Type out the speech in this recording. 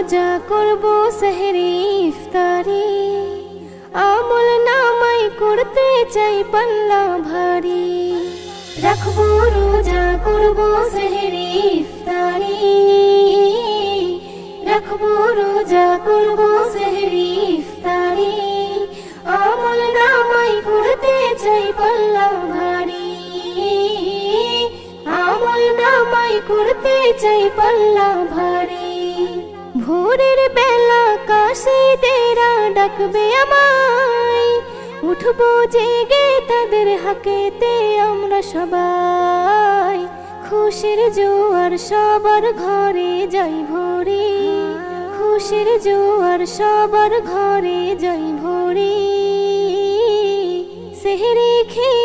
রোজা করব সেহরি ইফতারি, আমল নামাই করতে চাই পাল্লা ভারী। রাখবো রোজা করব সেহরি ইফতারি, রাখবো রোজা করব সেহরি ইফতারি, আমল নামাই করতে চাই পাল্লা ভারী, আমল নামাই করতে চাই পাল্লা ভারী। ভোরের বেলা কাশিদেরা ডাকবে আমায়, উঠবো জেগে তাদের হাকেতে আমরা সবাই। খুশির জোয়ার সবার ঘরে যাই ভোরে, খুশির জোয়ার সবার ঘরে যাই ভোরে। সেহরি খেয়ে